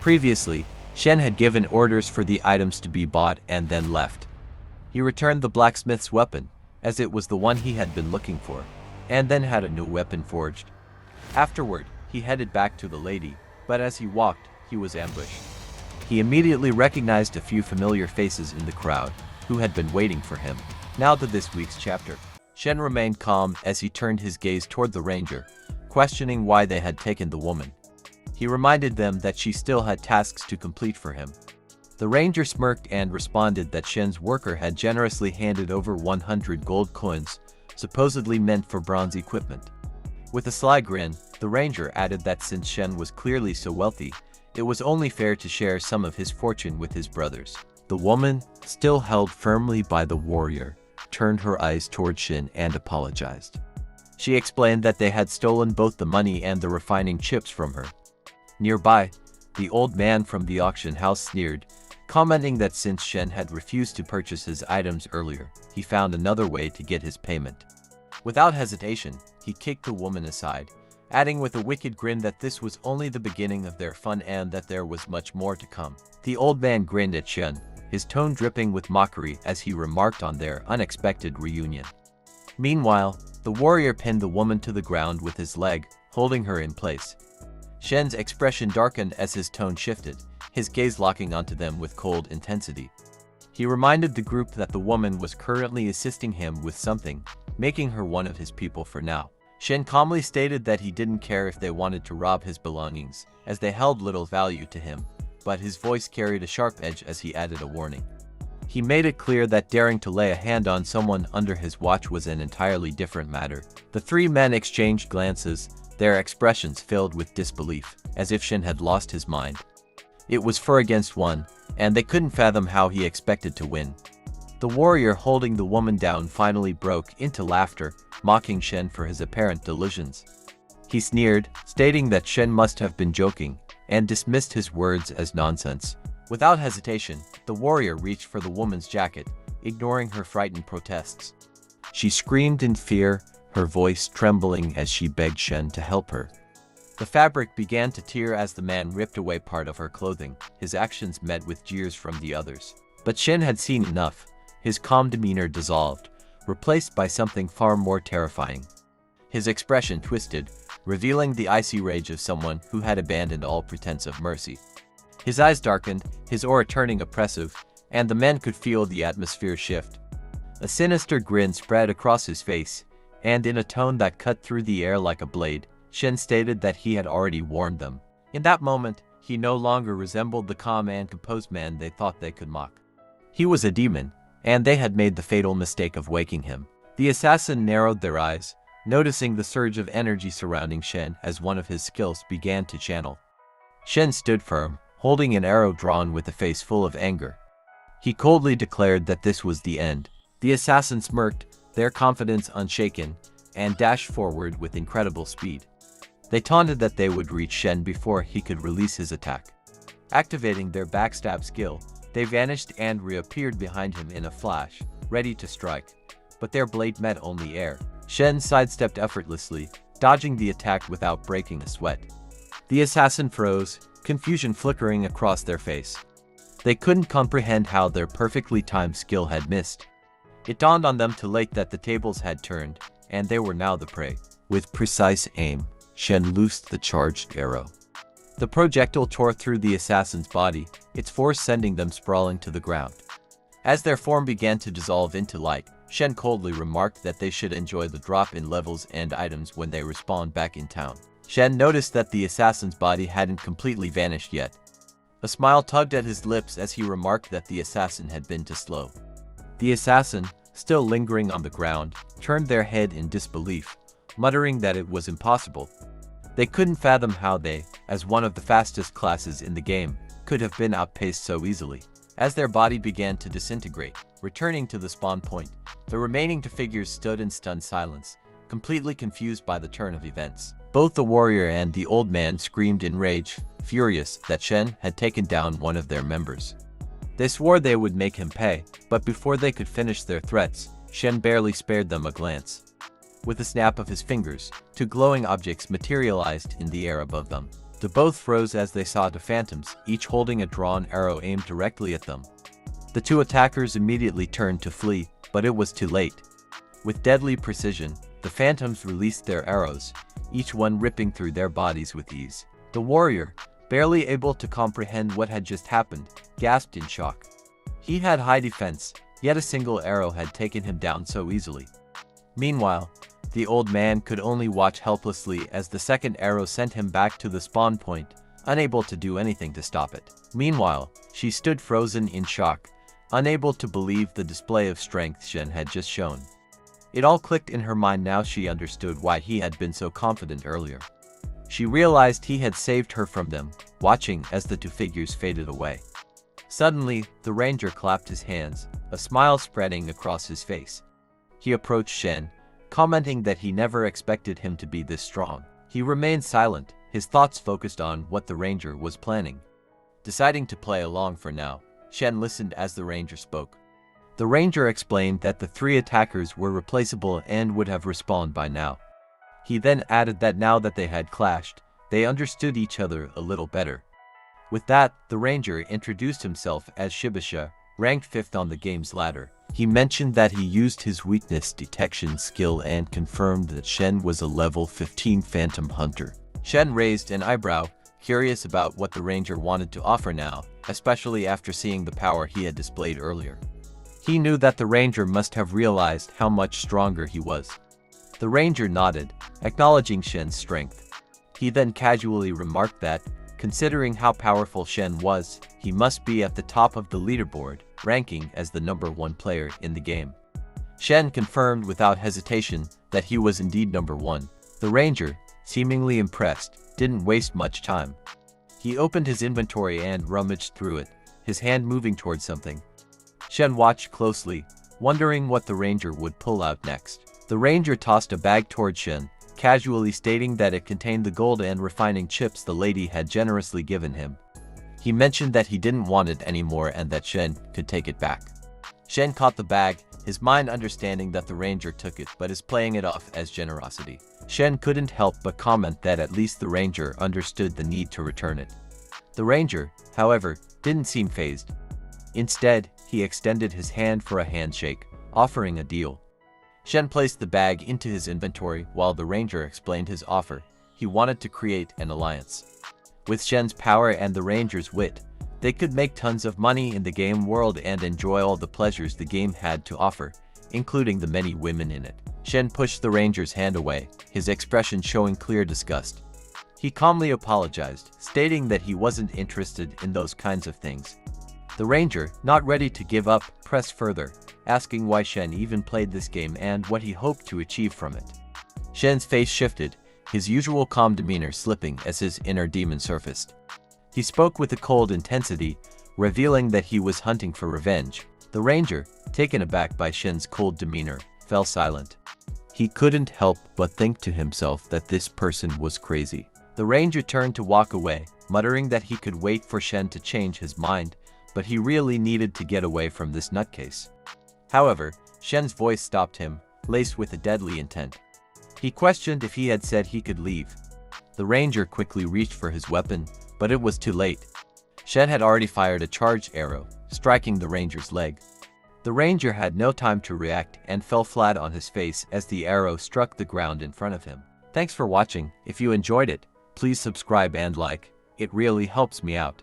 Previously, Shen had given orders for the items to be bought and then left. He returned the blacksmith's weapon, as it was the one he had been looking for, and then had a new weapon forged. Afterward, he headed back to the lady, but as he walked, he was ambushed. He immediately recognized a few familiar faces in the crowd, who had been waiting for him. Now to this week's chapter. Shen remained calm as he turned his gaze toward the ranger, questioning why they had taken the woman. He reminded them that she still had tasks to complete for him. The ranger smirked and responded that Shen's worker had generously handed over 100 gold coins, supposedly meant for bronze equipment. With a sly grin, the ranger added that since Shen was clearly so wealthy, it was only fair to share some of his fortune with his brothers. The woman, still held firmly by the warrior, turned her eyes toward Shen and apologized. She explained that they had stolen both the money and the refining chips from her. Nearby, the old man from the auction house sneered, commenting that since Shen had refused to purchase his items earlier, he found another way to get his payment. Without hesitation, he kicked the woman aside, adding with a wicked grin that this was only the beginning of their fun and that there was much more to come. The old man grinned at Shen, his tone dripping with mockery as he remarked on their unexpected reunion. Meanwhile, the warrior pinned the woman to the ground with his leg, holding her in place. Shen's expression darkened as his tone shifted, his gaze locking onto them with cold intensity. He reminded the group that the woman was currently assisting him with something, making her one of his people for now. Shen calmly stated that he didn't care if they wanted to rob his belongings, as they held little value to him, but his voice carried a sharp edge as he added a warning. He made it clear that daring to lay a hand on someone under his watch was an entirely different matter. The three men exchanged glances, their expressions filled with disbelief, as if Shen had lost his mind. It was 4 against 1, and they couldn't fathom how he expected to win. The warrior holding the woman down finally broke into laughter, mocking Shen for his apparent delusions. He sneered, stating that Shen must have been joking, and dismissed his words as nonsense. Without hesitation, the warrior reached for the woman's jacket, ignoring her frightened protests. She screamed in fear, her voice trembling as she begged Shen to help her. The fabric began to tear as the man ripped away part of her clothing, his actions met with jeers from the others. But Shen had seen enough. His calm demeanor dissolved, replaced by something far more terrifying. His expression twisted, revealing the icy rage of someone who had abandoned all pretense of mercy. His eyes darkened, his aura turning oppressive, and the men could feel the atmosphere shift. A sinister grin spread across his face, and in a tone that cut through the air like a blade, Shen stated that he had already warned them. In that moment, he no longer resembled the calm and composed man they thought they could mock. He was a demon, and they had made the fatal mistake of waking him. The assassin narrowed their eyes, noticing the surge of energy surrounding Shen as one of his skills began to channel. Shen stood firm, holding an arrow drawn with a face full of anger. He coldly declared that this was the end. The assassin smirked, their confidence unshaken, and dashed forward with incredible speed. They taunted that they would reach Shen before he could release his attack. Activating their backstab skill, they vanished and reappeared behind him in a flash, ready to strike. But their blade met only air. Shen sidestepped effortlessly, dodging the attack without breaking a sweat. The assassin froze, confusion flickering across their face. They couldn't comprehend how their perfectly timed skill had missed. It dawned on them too late that the tables had turned, and they were now the prey. With precise aim, Shen loosed the charged arrow. The projectile tore through the assassin's body, its force sending them sprawling to the ground. As their form began to dissolve into light, Shen coldly remarked that they should enjoy the drop in levels and items when they respawned back in town. Shen noticed that the assassin's body hadn't completely vanished yet. A smile tugged at his lips as he remarked that the assassin had been too slow. The assassin, still lingering on the ground, turned their head in disbelief, muttering that it was impossible. They couldn't fathom how they, as one of the fastest classes in the game, could have been outpaced so easily. As their body began to disintegrate, returning to the spawn point, the remaining two figures stood in stunned silence, completely confused by the turn of events. Both the warrior and the old man screamed in rage, furious that Shen had taken down one of their members. They swore they would make him pay, but before they could finish their threats, Shen barely spared them a glance. With a snap of his fingers, two glowing objects materialized in the air above them. The both froze as they saw the phantoms, each holding a drawn arrow aimed directly at them. The two attackers immediately turned to flee, but it was too late. With deadly precision, the phantoms released their arrows, each one ripping through their bodies with ease. The warrior, barely able to comprehend what had just happened, gasped in shock. He had high defense, yet a single arrow had taken him down so easily. Meanwhile, the old man could only watch helplessly as the second arrow sent him back to the spawn point, unable to do anything to stop it. Meanwhile, she stood frozen in shock, unable to believe the display of strength Shen had just shown. It all clicked in her mind now. She understood why he had been so confident earlier. She realized he had saved her from them, watching as the two figures faded away. Suddenly, the ranger clapped his hands, a smile spreading across his face. He approached Shen, commenting that he never expected him to be this strong. He remained silent, his thoughts focused on what the ranger was planning. Deciding to play along for now, Shen listened as the ranger spoke. The ranger explained that the three attackers were replaceable and would have respawned by now. He then added that now that they had clashed, they understood each other a little better. With that, the ranger introduced himself as Shibasha, ranked 5th on the game's ladder. He mentioned that he used his weakness detection skill and confirmed that Shen was a level 15 phantom hunter. Shen raised an eyebrow, curious about what the ranger wanted to offer now, especially after seeing the power he had displayed earlier. He knew that the ranger must have realized how much stronger he was. The ranger nodded, acknowledging Shen's strength. He then casually remarked that, considering how powerful Shen was, he must be at the top of the leaderboard, ranking as the #1 player in the game. Shen confirmed without hesitation that he was indeed #1. The ranger, seemingly impressed, didn't waste much time. He opened his inventory and rummaged through it, his hand moving towards something. Shen watched closely, wondering what the ranger would pull out next. The ranger tossed a bag toward Shen, casually stating that it contained the gold and refining chips the lady had generously given him. He mentioned that he didn't want it anymore and that Shen could take it back. Shen caught the bag, his mind understanding that the ranger took it but is playing it off as generosity. Shen couldn't help but comment that at least the ranger understood the need to return it. The ranger, however, didn't seem fazed. Instead, he extended his hand for a handshake, offering a deal. Shen placed the bag into his inventory while the ranger explained his offer. He wanted to create an alliance. With Shen's power and the ranger's wit, they could make tons of money in the game world and enjoy all the pleasures the game had to offer, including the many women in it. Shen pushed the ranger's hand away, his expression showing clear disgust. He calmly apologized, stating that he wasn't interested in those kinds of things. The ranger, not ready to give up, pressed further, asking why Shen even played this game and what he hoped to achieve from it. Shen's face shifted, his usual calm demeanor slipping as his inner demon surfaced. He spoke with a cold intensity, revealing that he was hunting for revenge. The ranger, taken aback by Shen's cold demeanor, fell silent. He couldn't help but think to himself that this person was crazy. The ranger turned to walk away, muttering that he could wait for Shen to change his mind, but he really needed to get away from this nutcase. However, Shen's voice stopped him, laced with a deadly intent. He questioned if he had said he could leave. The ranger quickly reached for his weapon, but it was too late. Shen had already fired a charged arrow, striking the ranger's leg. The ranger had no time to react and fell flat on his face as the arrow struck the ground in front of him. Thanks for watching. If you enjoyed it, please subscribe and like. It really helps me out.